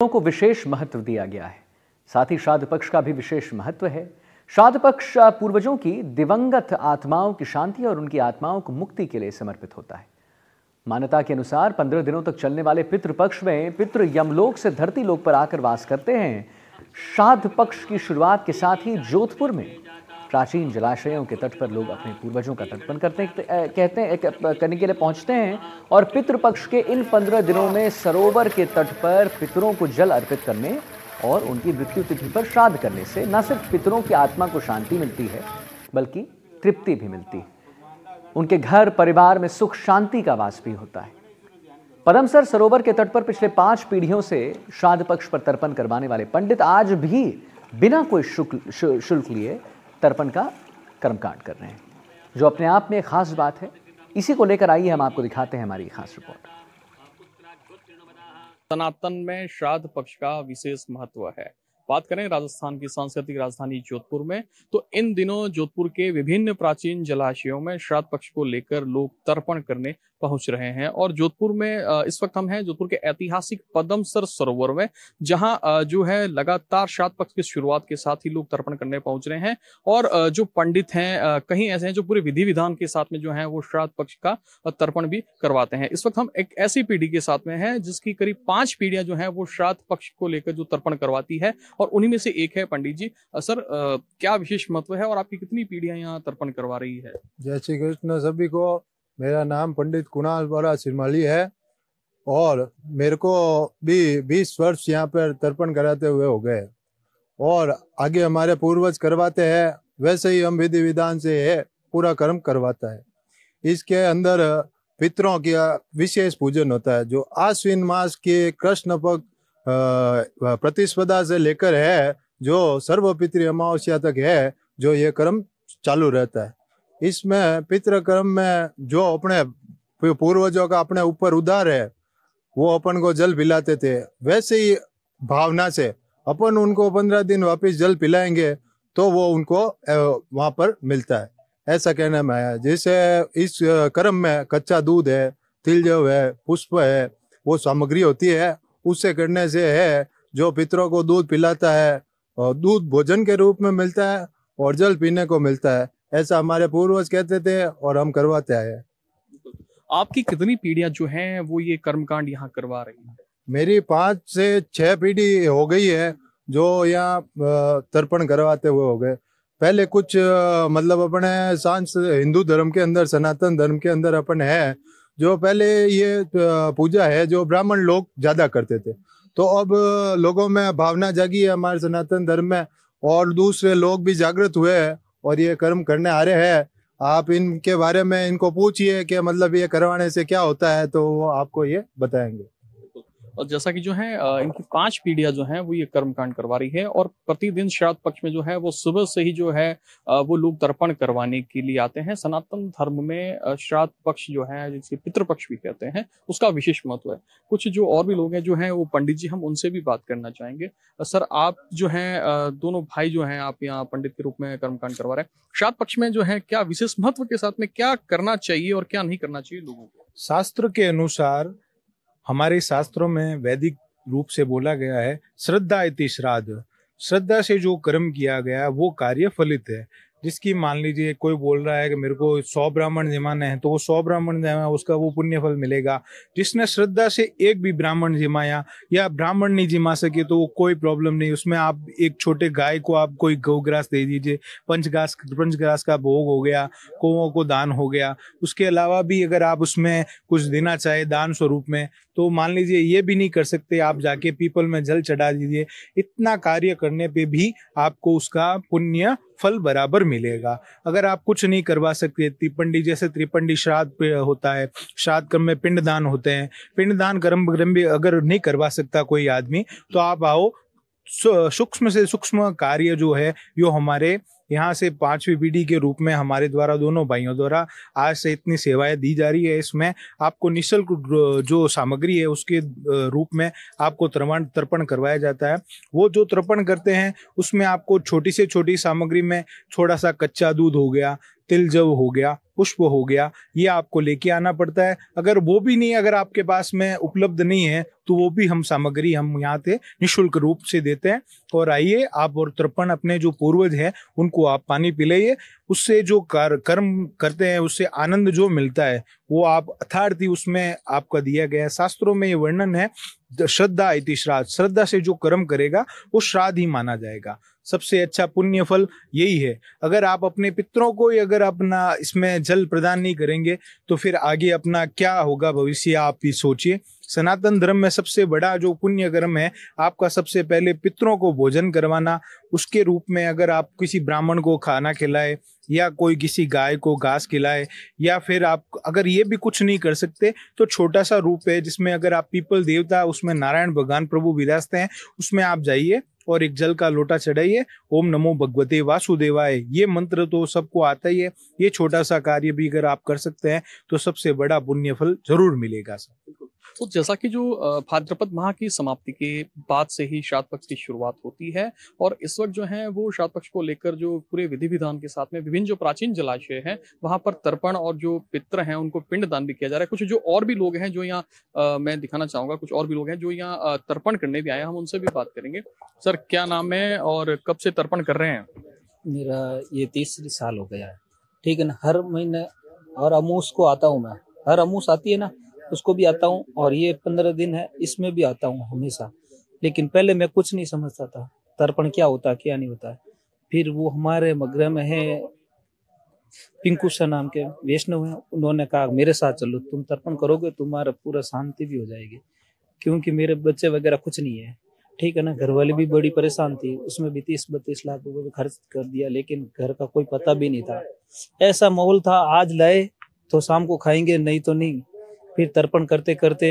को विशेष महत्व दिया गया है। साथ ही श्राद्ध पक्ष का भी विशेष महत्व है। श्राद्ध पक्ष पूर्वजों की दिवंगत आत्माओं की शांति और उनकी आत्माओं को मुक्ति के लिए समर्पित होता है। मान्यता के अनुसार 15 दिनों तक चलने वाले पितृपक्ष में पितृ यमलोक से धरती लोक पर आकर वास करते हैं। श्राद्ध पक्ष की शुरुआत के साथ ही जोधपुर में प्राचीन जलाशयों के तट पर लोग अपने पूर्वजों का तर्पण करने के लिए पहुंचते हैं और पितृपक्ष के इन 15 दिनों में सरोवर के तट पर पितरों को जल अर्पित करने और उनकी मृत्यु तिथि पर श्राद्ध करने से न सिर्फ पितरों की आत्मा को शांति मिलती है बल्कि तृप्ति भी मिलती है। उनके घर परिवार में सुख शांति का वास भी होता है। पदमसर सरोवर के तट पर पिछले 5 पीढ़ियों से श्राद्ध पक्ष पर तर्पण करवाने वाले पंडित आज भी बिना कोई शुल्क लिए तर्पण का कर्मकांड कर रहे हैं, जो अपने आप में एक खास बात है। इसी को लेकर आइए हम आपको दिखाते हैं हमारी खास रिपोर्ट। सनातन में श्राद्ध पक्ष का विशेष महत्व है। बात करें राजस्थान की सांस्कृतिक राजधानी जोधपुर में, तो इन दिनों जोधपुर के विभिन्न प्राचीन जलाशयों में श्राद्ध पक्ष को लेकर लोग तर्पण करने पहुंच रहे हैं। और जोधपुर में इस वक्त हम हैं जोधपुर के ऐतिहासिक पदमसर सरोवर में, जहां जो है लगातार श्राद्ध पक्ष की शुरुआत के साथ ही लोग तर्पण करने पहुंच रहे हैं। और जो पंडित हैं कहीं ऐसे हैं जो पूरे विधि विधान के साथ में जो है वो श्राद्ध पक्ष का तर्पण भी करवाते हैं। इस वक्त हम एक ऐसी पीढ़ी के साथ में हैं जिसकी करीब 5 पीढ़ियां जो है वो श्राद्ध पक्ष को लेकर जो तर्पण करवाती है, और उन्हीं में से एक है पंडित जी। सर, क्या विशेष महत्व है और आपकी कितनी पीढ़ियां यहाँ तर्पण करवा रही है? जय श्री कृष्ण सभी को। मेरा नाम पंडित कुणाल बोरा सिरमाली है और मेरे को भी 20 वर्ष यहाँ पर तर्पण कराते हुए हो गए, और आगे हमारे पूर्वज करवाते हैं वैसे ही हम विधि विधान से है पूरा कर्म करवाता है। इसके अंदर पितरों की विशेष पूजन होता है, जो आश्विन मास के कृष्ण पक्ष प्रतिस्पर्धा से लेकर है जो सर्वपितृ अमावस्या तक है, जो ये कर्म चालू रहता है। इसमें पितृ कर्म में जो अपने पूर्वजों का अपने ऊपर उदार है वो अपन को जल पिलाते थे, वैसे ही भावना से अपन उनको 15 दिन वापस जल पिलाएंगे तो वो उनको वहां पर मिलता है, ऐसा कहने में आया। जैसे इस कर्म में कच्चा दूध है, तिल जव है, पुष्प है, वो सामग्री होती है। उससे करने से है जो पितरों को दूध पिलाता है और दूध भोजन के रूप में मिलता है और जल पीने को मिलता है, ऐसा हमारे पूर्वज कहते थे और हम करवाते आए हैं। आपकी कितनी पीढ़ियां जो हैं वो ये कर्मकांड यहाँ करवा रही हैं? मेरी 5 से 6 पीढ़ी हो गई है जो यहाँ तर्पण करवाते हुए हो गए। पहले कुछ मतलब अपने हिंदू धर्म के अंदर, सनातन धर्म के अंदर अपन है जो पहले ये पूजा है जो ब्राह्मण लोग ज्यादा करते थे, तो अब लोगों में भावना जागी है हमारे सनातन धर्म में, और दूसरे लोग भी जागृत हुए हैं और ये कर्म करने आ रहे हैं। आप इनके बारे में इनको पूछिए कि मतलब ये करवाने से क्या होता है, तो वो आपको ये बताएंगे। और जैसा कि जो है इनकी 5 पीढ़ियां जो हैं वो ये कर्मकांड करवा रही है, और प्रतिदिन श्राद्ध पक्ष में जो है वो सुबह से ही जो है वो लोग तर्पण करवाने के लिए आते हैं। सनातन धर्म में श्राद्ध पक्ष जो है, जिसे पितृपक्ष भी कहते हैं, उसका विशेष महत्व है। कुछ जो और भी लोग हैं जो हैं वो पंडित जी, हम उनसे भी बात करना चाहेंगे। सर, आप जो है दोनों भाई जो हैं आप यहाँ पंडित के रूप में कर्मकांड करवा रहे हैं, श्राद्ध पक्ष में जो है क्या विशेष महत्व के साथ में क्या करना चाहिए और क्या नहीं करना चाहिए लोगों को? शास्त्र के अनुसार, हमारे शास्त्रों में वैदिक रूप से बोला गया है श्रद्धा इति श्राद्ध। श्रद्धा से जो कर्म किया गया वो कार्य फलित है। जिसकी मान लीजिए कोई बोल रहा है कि मेरे को 100 ब्राह्मण जिमाने हैं, तो वो 100 ब्राह्मण जिमाया, उसका वो पुण्य फल मिलेगा। जिसने श्रद्धा से एक भी ब्राह्मण जिमाया या ब्राह्मण नहीं जिमा सके तो वो कोई प्रॉब्लम नहीं, उसमें आप एक छोटे गाय को आप कोई गौग्रास दे दीजिए, पंचग्रास का भोग हो गया, गौओं को दान हो गया। उसके अलावा भी अगर आप उसमें कुछ देना चाहे दान स्वरूप में, तो मान लीजिए ये भी नहीं कर सकते, आप जाके पीपल में जल चढ़ा दीजिए। इतना कार्य करने पे भी आपको उसका पुण्य फल बराबर मिलेगा। अगर आप कुछ नहीं करवा सकते, त्रिपंडी जैसे त्रिपंडी श्राद्ध पे होता है, श्राद्ध कर्म में पिंडदान होते हैं, पिंडदान कर्म भी अगर नहीं करवा सकता कोई आदमी, तो आप आओ, सूक्ष्म से सूक्ष्म कार्य जो है यो हमारे यहाँ से 5वीं पीढ़ी के रूप में हमारे द्वारा, दोनों भाइयों द्वारा आज से इतनी सेवाएं दी जा रही है। इसमें आपको निःशुल्क जो सामग्री है उसके रूप में आपको तर्पण करवाया जाता है। वो जो तर्पण करते हैं उसमें आपको छोटी से छोटी सामग्री में थोड़ा सा कच्चा दूध हो गया, तिल जव हो गया, पुष्प हो गया, ये आपको लेके आना पड़ता है। अगर वो भी नहीं, अगर आपके पास में उपलब्ध नहीं है तो वो भी हम सामग्री हम यहाँ पे निःशुल्क रूप से देते हैं। और आइए आप और तर्पण अपने जो पूर्वज हैं उनको आप पानी पिलाइए, उससे जो कर्म करते हैं उससे आनंद जो मिलता है वो आप अथार्थी उसमें आपका दिया गया है। शास्त्रों में ये वर्णन है, श्रद्धा इति श्राद्ध, श्रद्धा से जो कर्म करेगा वो श्राद्ध ही माना जाएगा। सबसे अच्छा पुण्य फल यही है। अगर आप अपने पितरों को ही अगर अपना इसमें जल प्रदान नहीं करेंगे तो फिर आगे अपना क्या होगा भविष्य, आप ही सोचिए। सनातन धर्म में सबसे बड़ा जो पुण्य कर्म है आपका सबसे पहले पितरों को भोजन करवाना, उसके रूप में अगर आप किसी ब्राह्मण को खाना खिलाए या कोई किसी गाय को घास खिलाए, या फिर आप अगर ये भी कुछ नहीं कर सकते तो छोटा सा रूप है जिसमें अगर आप पीपल देवता, उसमें नारायण भगवान प्रभु विराजते हैं, उसमें आप जाइए और एक जल का लोटा चढ़ाइए, ओम नमो भगवते वासुदेवाय, ये मंत्र तो सबको आता ही है। ये छोटा सा कार्य भी अगर आप कर सकते हैं तो सबसे बड़ा पुण्य फल जरूर मिलेगा सर। तो जैसा कि जो भाद्रपद माह की समाप्ति के बाद से ही श्राद्ध पक्ष की शुरुआत होती है, और इस वक्त जो है वो श्राद्ध पक्ष को लेकर जो पूरे विधि विधान के साथ में विभिन्न जो प्राचीन जलाशय हैं वहां पर तर्पण और जो पितृ हैं उनको पिंड दान भी किया जा रहा है। कुछ जो और भी लोग हैं जो यहाँ मैं दिखाना चाहूंगा, कुछ और भी लोग हैं जो यहाँ तर्पण करने भी आए हैं, हम उनसे भी बात करेंगे। सर क्या नाम है और कब से तर्पण कर रहे हैं? मेरा ये 30 साल हो गया है, ठीक है ना। हर महीने और अमूस को आता हूँ मैं, हर अमूस आती है ना उसको भी आता हूँ, और ये 15 दिन है इसमें भी आता हूँ हमेशा। लेकिन पहले मैं कुछ नहीं समझता था तर्पण क्या होता है क्या नहीं होता है। फिर वो हमारे मगरे में है पिंकू सा नाम के वैष्णव हैं, उन्होंने कहा मेरे साथ चलो, तुम तर्पण करोगे तुम्हारा पूरा शांति भी हो जाएगी। क्योंकि मेरे बच्चे वगैरह कुछ नहीं है, ठीक है ना। घर वाले भी बड़ी परेशान थी, उसमें भी 30-32 लाख रुपए खर्च कर दिया, लेकिन घर का कोई पता भी नहीं था। ऐसा माहौल था, आज लाए तो शाम को खाएंगे, नहीं तो नहीं। फिर तर्पण करते करते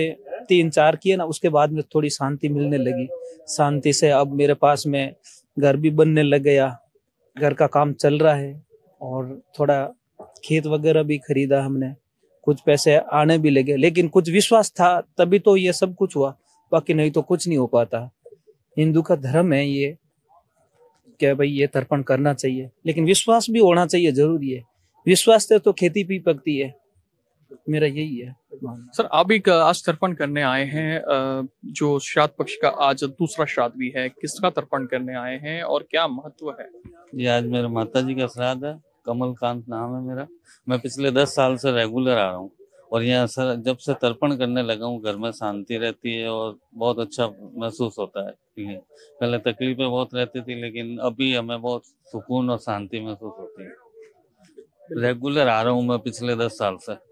3-4 किए ना, उसके बाद में थोड़ी शांति मिलने लगी। शांति से अब मेरे पास में घर भी बनने लग गया, घर का काम चल रहा है, और थोड़ा खेत वगैरह भी खरीदा हमने, कुछ पैसे आने भी लगे। लेकिन कुछ विश्वास था तभी तो ये सब कुछ हुआ, बाकी नहीं तो कुछ नहीं हो पाता। हिंदू का धर्म है ये, क्या भाई ये तर्पण करना चाहिए, लेकिन विश्वास भी होना चाहिए, जरूरी है। विश्वास से तो खेती भी पकती है, मेरा यही है। सर आप भी आज तर्पण करने आए हैं, जो श्राद्ध पक्ष का आज दूसरा श्राद्ध भी है, किसका तर्पण करने आए हैं और क्या महत्व है? ये आज मेरे माता जी का श्राद्ध है, कमलकांत नाम है मेरा। मैं पिछले 10 साल से रेगुलर आ रहा हूँ, और यहाँ सर जब से तर्पण करने लगा हूँ घर में शांति रहती है और बहुत अच्छा महसूस होता है। पहले तकलीफें बहुत रहती थी, लेकिन अभी हमें बहुत सुकून और शांति महसूस होती है। रेगुलर आ रहा हूँ मैं पिछले 10 साल से।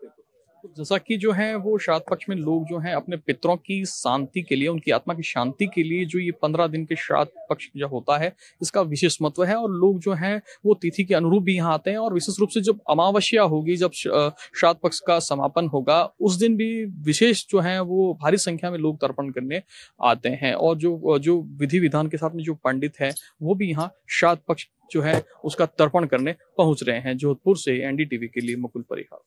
जैसा कि जो है वो श्राद्ध पक्ष में लोग जो हैं अपने पितरों की शांति के लिए, उनकी आत्मा की शांति के लिए जो ये 15 दिन के श्राद्ध पक्ष जो होता है इसका विशेष महत्व है, और लोग जो हैं वो तिथि के अनुरूप भी यहाँ आते हैं। और विशेष रूप से जब अमावस्या होगी, जब श्राद्ध पक्ष का समापन होगा, उस दिन भी विशेष जो है वो भारी संख्या में लोग तर्पण करने आते हैं। और जो विधि विधान के साथ में जो पंडित है वो भी यहाँ श्राद्ध पक्ष जो है उसका तर्पण करने पहुंच रहे हैं। जोधपुर से NDTV के लिए मुकुल परिहार।